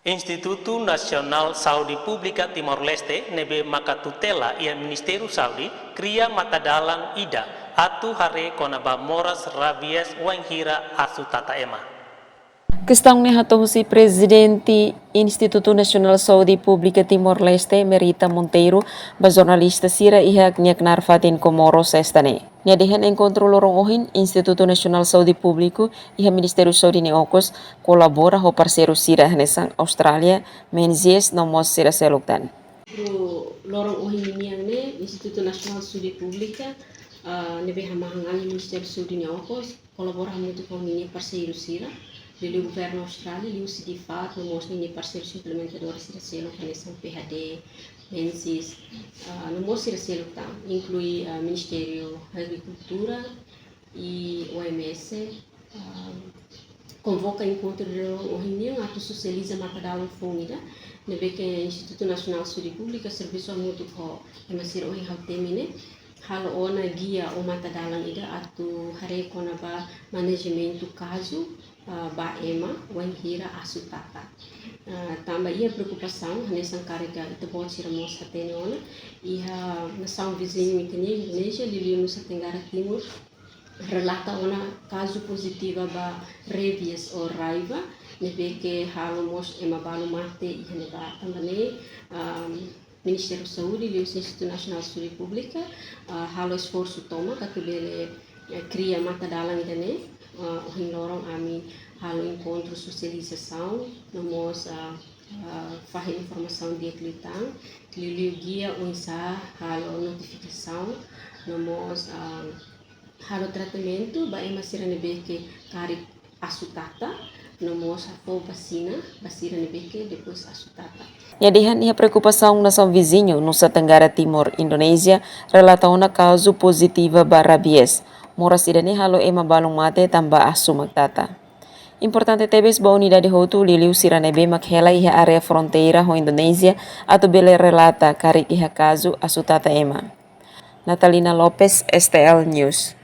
Instituto Nasional Saudi Publika Timor Leste nebe makatutela ia Ministeru Saudi kria matadalang ida atu hare konaba moras rabies wanghira asu tata ema. Questão ne hato si presidente Instituto Nasional Saudi Publika Timor Leste Merita Monteiro ba jornalista sira ihak nyak narfatin Comoros estane. Nyadihan encontro lorong ohin Instituto Nasional Saudi Publiku iha Ministerio Saudi ne okos kolabora ho parceiro sira hanesang Australia menzies nomos sira seluktan. Lorong ohin ini yang ne Instituto Nasional Saudi Publika nebe hamahangali Ministerio Saudi ne okos kolabora muito com ini parceiro sira. Lili governo Austrália, liu se de fato mostra nem parceiros implementadores de selo conexão PhD, Mensis, no mostra selo tá, inclui Ministério da Agricultura e OMS, convoca encontro de reunião ato socializa matadalo fonida, nebe que Instituto Nacional de Saúde Pública serviço muito ko emasir oi haltemine. Halo ona guia o matadalang ida atu hare kona ba managemento caso ba ema wanhira asutata. Tambah ia preocupação nessa carga itu pode ser moça tenona iha nação vizinho itene Indonesia lili Nusa Tenggara Timur relata ona caso positiva ba rabies ou raiva nebe que halo mos ema balu mate iha neba tambane Ministério da Saúde e o Instituto Nacional de Saúde Pública halo esforço toma que bele cria matadalang idane o hindorong ami halo encontro socialização nós faz informação de clitang lili guia unsa halo notificação nós halo tratamento ba emasira nebe que cari asutata nós afo vacina nebe que depois asutata. Nyadihan iha preocupação nação vizinho Nusa Tenggara Timor Indonesia relata una caso positiva ba rabies. Moras idane halo ema balong mate tambah asu magtata. Importante tebes ba unidade hotu liliu siranebe makhela iha area fronteira ho Indonesia atau bele relata karik iha caso asu tata ema. Natalina Lopez, STL News.